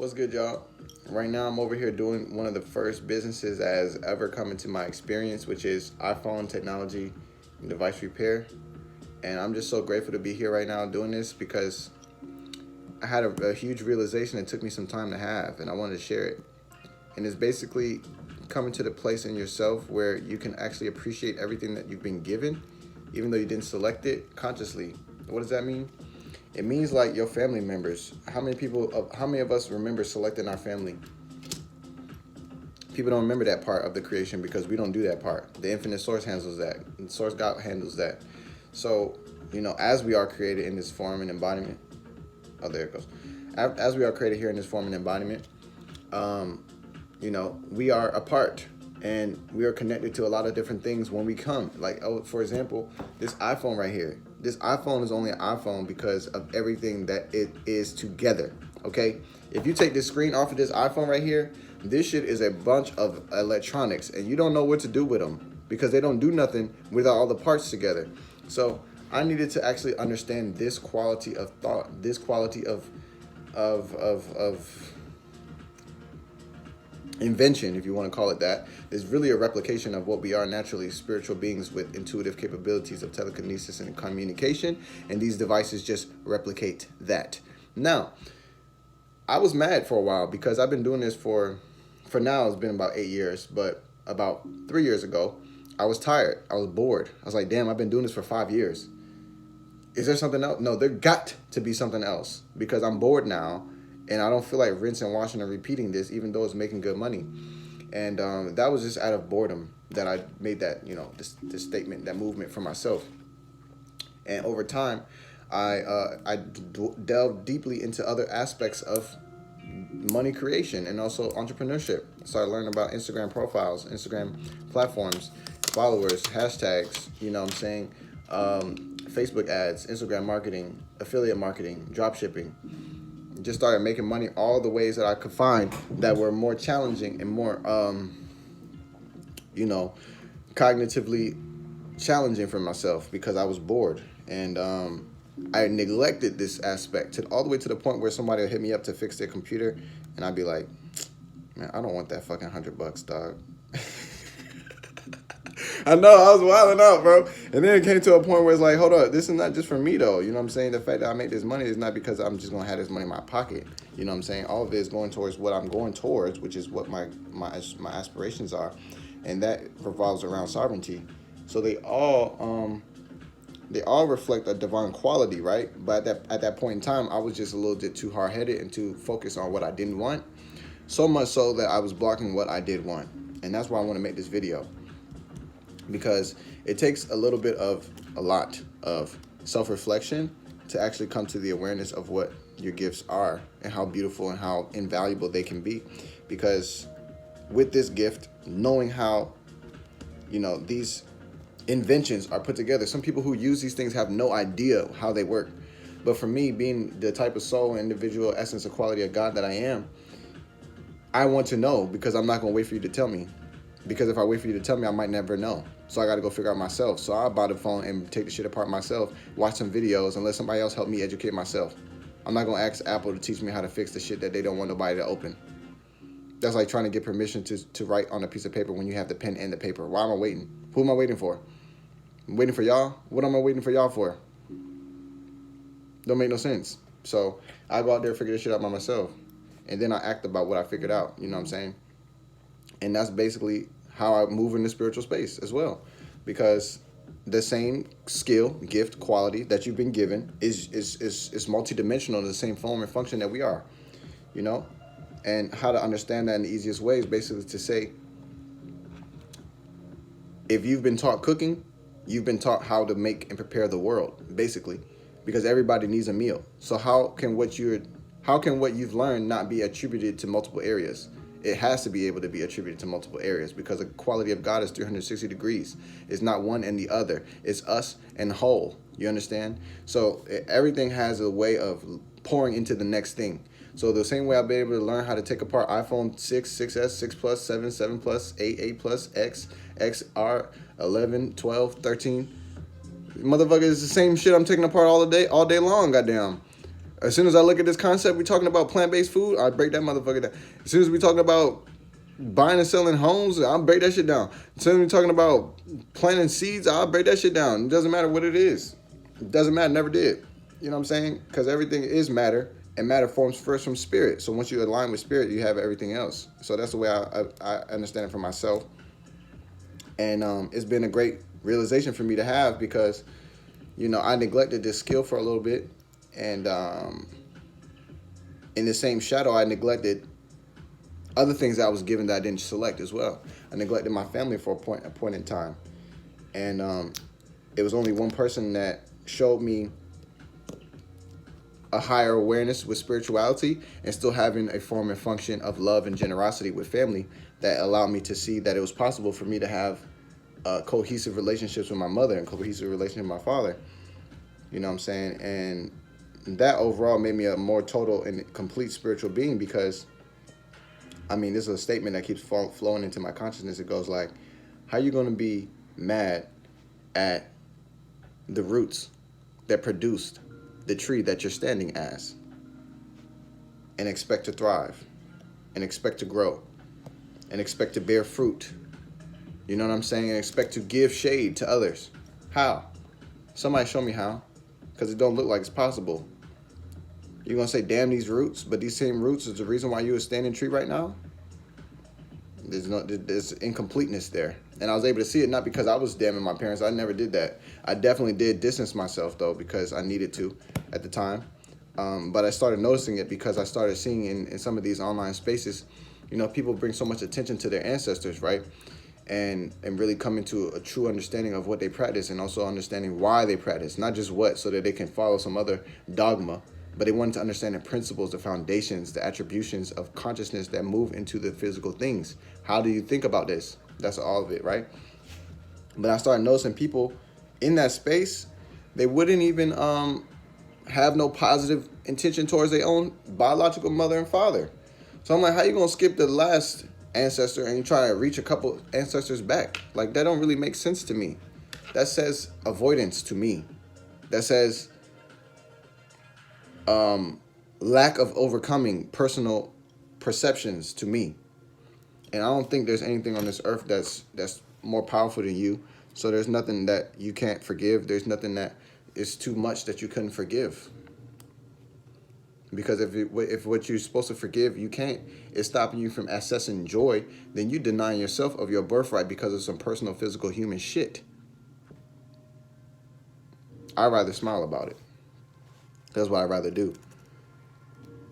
What's good, y'all? Right now, I'm over here doing one of the first businesses that has ever come into my experience, which is iPhone technology and device repair. And I'm just so grateful to be here right now doing this because I had a huge realization it took me some time to have, and I wanted to share it. And it's basically coming to the place in yourself where you can actually appreciate everything that you've been given, even though you didn't select it consciously. What does that mean? It means like your family members. How many of us remember selecting our family? People don't remember that part of the creation because we don't do that part. The infinite source handles that. The source God handles that. So, as we are created in this form and embodiment. Oh, there it goes. As we are created here in this form and embodiment, we are a part and we are connected to a lot of different things when we come. Like, for example, this iPhone right here. This iPhone is only an iPhone because of everything that it is together, okay? If you take this screen off of this iPhone right here, this shit is a bunch of electronics, and you don't know what to do with them because they don't do nothing without all the parts together. So I needed to actually understand this quality of thought, this quality of invention, if you want to call it that, is really a replication of what we are naturally, spiritual beings with intuitive capabilities of telekinesis and communication, and these devices just replicate that. Now, I was mad for a while because I've been doing this for now it's been about 8 years, but about 3 years ago, I was tired. I was bored. I was like, damn, I've been doing this for 5 years. Is there something else? No, there got to be something else because I'm bored now. And I don't feel like rinsing and washing and repeating this, even though it's making good money. And that was just out of boredom that I made that, this statement, that movement for myself. And over time, I delved deeply into other aspects of money creation and also entrepreneurship. I started learning about Instagram profiles, Instagram platforms, followers, hashtags, Facebook ads, Instagram marketing, affiliate marketing, drop shipping. Just started making money all the ways that I could find that were more challenging and more, cognitively challenging for myself because I was bored. And I neglected this aspect all the way to the point where somebody would hit me up to fix their computer. And I'd be like, man, I don't want that fucking $100, dog. I know, I was wilding out, bro. And then it came to a point where it's like, hold up, this is not just for me, though. You know what I'm saying? The fact that I make this money is not because I'm just going to have this money in my pocket. You know what I'm saying? All of it is going towards what I'm going towards, which is what my aspirations are. And that revolves around sovereignty. So they all reflect a divine quality, right? But at that point in time, I was just a little bit too hard-headed and too focused on what I didn't want. So much so that I was blocking what I did want. And that's why I want to make this video. Because it takes a lot of self-reflection to actually come to the awareness of what your gifts are and how beautiful and how invaluable they can be. Because with this gift, knowing how, these inventions are put together, some people who use these things have no idea how they work. But for me, being the type of soul, individual, essence, and quality of God that I am, I want to know because I'm not going to wait for you to tell me. Because if I wait for you to tell me, I might never know. So I got to go figure out myself. So I'll buy the phone and take the shit apart myself, watch some videos, and let somebody else help me educate myself. I'm not going to ask Apple to teach me how to fix the shit that they don't want nobody to open. That's like trying to get permission to write on a piece of paper when you have the pen and the paper. Why am I waiting? Who am I waiting for? I'm waiting for y'all? What am I waiting for y'all for? Don't make no sense. So I go out there and figure this shit out by myself. And then I act about what I figured out. You know what I'm saying? And that's basically how I move in the spiritual space as well. Because the same skill, gift, quality that you've been given is multidimensional in the same form and function that we are. And how to understand that in the easiest way is basically to say, if you've been taught cooking, you've been taught how to make and prepare the world, basically. Because everybody needs a meal. So how can what you've learned not be attributed to multiple areas? It has to be able to be attributed to multiple areas because the quality of God is 360 degrees. It's not one and the other. It's us and whole. You understand? So everything has a way of pouring into the next thing. So the same way I've been able to learn how to take apart iPhone 6, 6S, 6 Plus, 7, 7 Plus, 8, 8 Plus, X, XR, 11, 12, 13. Motherfucker, it's the same shit I'm taking apart all day long, goddamn. As soon as I look at this concept, we're talking about plant-based food, I break that motherfucker down. As soon as we're talking about buying and selling homes, I'll break that shit down. As soon as we're talking about planting seeds, I'll break that shit down. It doesn't matter what it is. It doesn't matter, never did. You know what I'm saying? Because everything is matter, and matter forms first from spirit. So once you align with spirit, you have everything else. So that's the way I understand it for myself. And it's been a great realization for me to have because, you know, I neglected this skill for a little bit. And in the same shadow, I neglected other things that I was given that I didn't select as well. I neglected my family for a point in time. And it was only one person that showed me a higher awareness with spirituality and still having a form and function of love and generosity with family that allowed me to see that it was possible for me to have cohesive relationships with my mother and cohesive relationship with my father. You know what I'm saying? And that overall made me a more total and complete spiritual being because, I mean, this is a statement that keeps flowing into my consciousness. It goes like, how are you going to be mad at the roots that produced the tree that you're standing as and expect to thrive and expect to grow and expect to bear fruit? You know what I'm saying? And expect to give shade to others. How? Somebody show me how, because it don't look like it's possible. You're going to say, damn these roots, but these same roots is the reason why you're a standing tree right now? There's incompleteness there. And I was able to see it not because I was damning my parents. I never did that. I definitely did distance myself, though, because I needed to at the time. But I started noticing it because I started seeing in some of these online spaces, you know, people bring so much attention to their ancestors, right? And really coming to a true understanding of what they practice and also understanding why they practice, not just what, so that they can follow some other dogma, but they wanted to understand the principles, the foundations, the attributions of consciousness that move into the physical things. How do you think about this? That's all of it, right? But I started noticing people in that space, they wouldn't even have no positive intention towards their own biological mother and father. So I'm like, how you gonna skip the last ancestor and you try to reach a couple ancestors back? Like, that don't really make sense to me. That says avoidance to me. That says lack of overcoming personal perceptions to me. And I don't think there's anything on this earth that's more powerful than you. So there's nothing that you can't forgive. There's nothing that is too much that you couldn't forgive. Because if what you're supposed to forgive, you can't, it's stopping you from accessing joy, then you denying yourself of your birthright because of some personal, physical, human shit. I'd rather smile about it. That's what I'd rather do.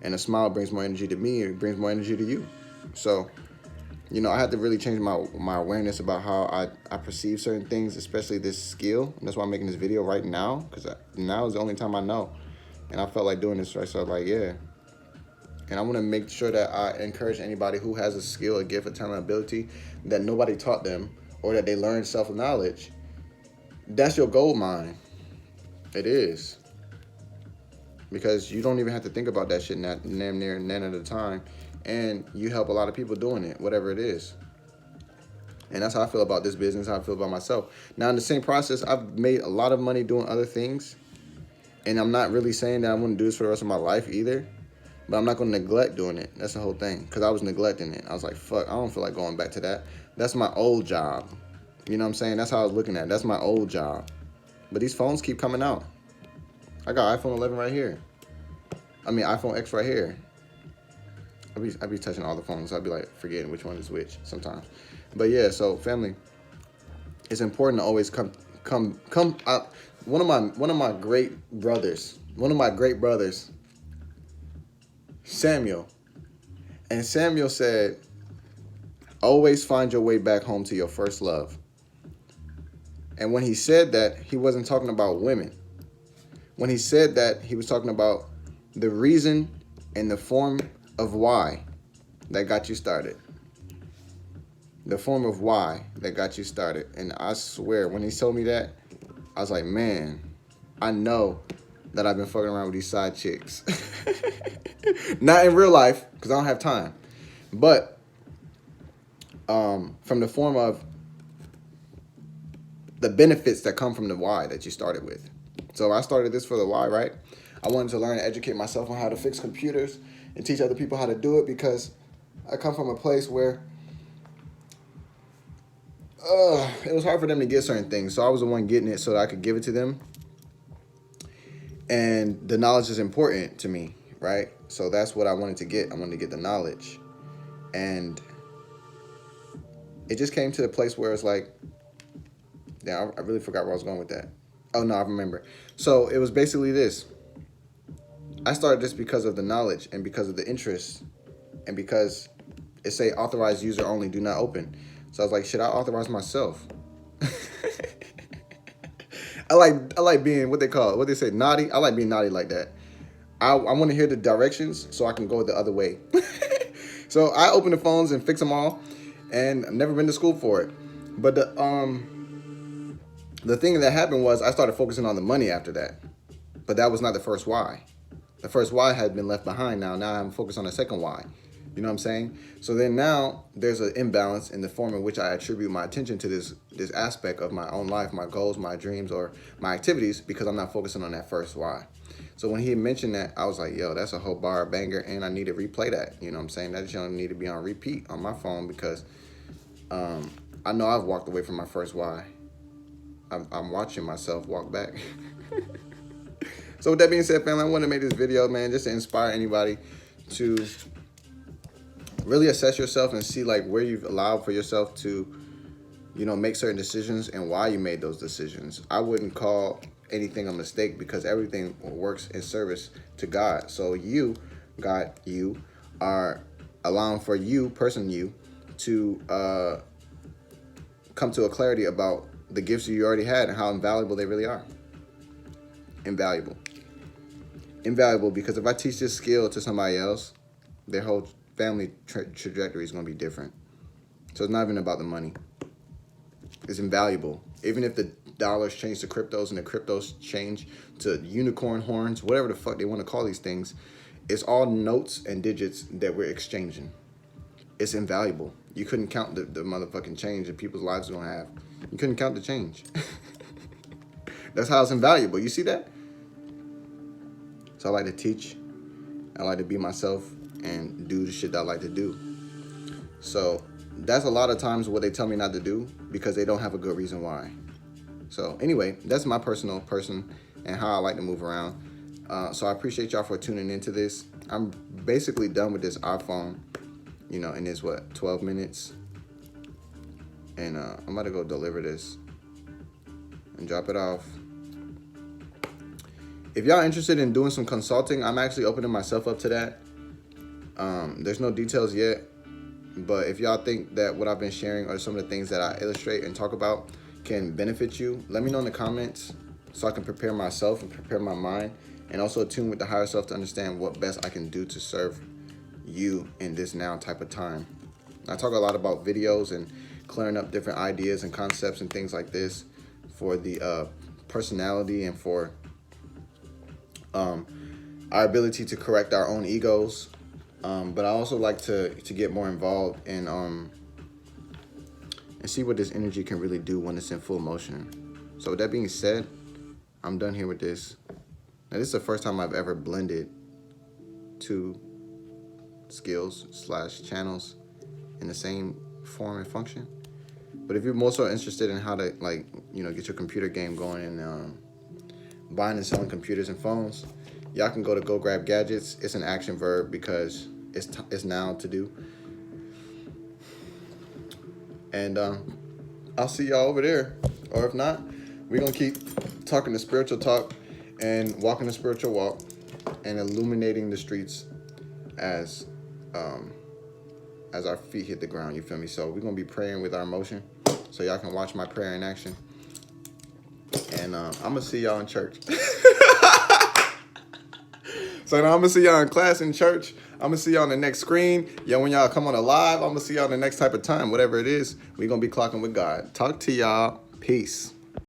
And a smile brings more energy to me, it brings more energy to you. So, you know, I had to really change my awareness about how I perceive certain things, especially this skill. And that's why I'm making this video right now, because now is the only time I know. And I felt like doing this, right? So I was like, yeah. And I want to make sure that I encourage anybody who has a skill, a gift, a talent, ability that nobody taught them or that they learned self-knowledge. That's your gold mine. It is. Because you don't even have to think about that shit damn near none of the time. And you help a lot of people doing it, whatever it is. And that's how I feel about this business, how I feel about myself. Now, in the same process, I've made a lot of money doing other things. And I'm not really saying that I want to do this for the rest of my life either. But I'm not going to neglect doing it. That's the whole thing. Because I was neglecting it. I was like, fuck, I don't feel like going back to that. That's my old job. You know what I'm saying? That's how I was looking at it. That's my old job. But these phones keep coming out. I got iPhone 11 right here. I mean, iPhone X right here. I be touching all the phones. I'll be like forgetting which one is which sometimes. But yeah, so family, it's important to always come out. One of my great brothers, Samuel. And Samuel said, always find your way back home to your first love. And when he said that, he wasn't talking about women. When he said that, he was talking about the reason and the form of why that got you started. The form of why that got you started. And I swear, when he told me that, I was like, man, I know that I've been fucking around with these side chicks. Not in real life, because I don't have time. But from the form of the benefits that come from the why that you started with. So I started this for the why, right? I wanted to learn and educate myself on how to fix computers and teach other people how to do it, because I come from a place where it was hard for them to get certain things. So I was the one getting it so that I could give it to them. And the knowledge is important to me, right? So that's what I wanted to get. I wanted to get the knowledge. And it just came to a place where it's like, yeah, I really forgot where I was going with that. Oh, no, I remember. So it was basically this. I started this because of the knowledge and because of the interest and because it say authorized user only, do not open. So I was like, should I authorize myself? I like being, what they say, naughty. I like being naughty like that. I want to hear the directions so I can go the other way. So I open the phones and fix them all, and I've never been to school for it. But the thing that happened was I started focusing on the money after that. But that was not the first why. The first why had been left behind now. Now I'm focused on the second why. You know what I'm saying? So then now there's an imbalance in the form in which I attribute my attention to this aspect of my own life, my goals, my dreams, or my activities, because I'm not focusing on that first why. So when he mentioned that, I was like, yo, that's a whole bar banger, and I need to replay that. You know what I'm saying? That just need to be on repeat on my phone, because I know I've walked away from my first why. I'm watching myself walk back. So with that being said, family, I want to make this video, man, just to inspire anybody to really assess yourself and see like where you've allowed for yourself to, you know, make certain decisions and why you made those decisions. I wouldn't call anything a mistake, because everything works in service to God. So you, God, you are allowing for you, person you, to come to a clarity about the gifts you already had and how invaluable they really are. Invaluable. Invaluable, because if I teach this skill to somebody else, their whole family trajectory is going to be different. So it's not even about the money. It's invaluable. Even if the dollars change to cryptos and the cryptos change to unicorn horns, whatever the fuck they want to call these things, it's all notes and digits that we're exchanging. It's invaluable. You couldn't count the motherfucking change that people's lives are going to have. You couldn't count the change. That's how it's invaluable. You see that? So I like to teach. I like to be myself and do the shit that I like to do. So that's a lot of times what they tell me not to do, because they don't have a good reason why. So anyway, that's my personal person and how I like to move around. So I appreciate y'all for tuning into this. I'm basically done with this iPhone, you know, and it's 12 minutes. And I'm about to go deliver this and drop it off. If y'all interested in doing some consulting, I'm actually opening myself up to that. There's no details yet, but if y'all think that what I've been sharing or some of the things that I illustrate and talk about can benefit you, let me know in the comments so I can prepare myself and prepare my mind, and also tune with the higher self to understand what best I can do to serve you in this now type of time. I talk a lot about videos and clearing up different ideas and concepts and things like this for the personality and for our ability to correct our own egos. But I also like to get more involved in and see what this energy can really do when it's in full motion. So with that being said, I'm done here with this. Now, this is the first time I've ever blended two skills / channels in the same form and function. But if you're more so interested in how to, like, you know, get your computer game going and buying and selling computers and phones, y'all can go to Go Grab Gadgets. It's an action verb because it's now to do. And I'll see y'all over there. Or if not, we're going to keep talking the spiritual talk and walking the spiritual walk and illuminating the streets as our feet hit the ground, you feel me? So we're going to be praying with our emotion, so y'all can watch my prayer in action. And I'm going to see y'all in church. So now I'm going to see y'all in class in church. I'm going to see y'all on the next screen. Yeah, when y'all come on a live, I'm going to see y'all the next type of time. Whatever it is, we're going to be clocking with God. Talk to y'all. Peace.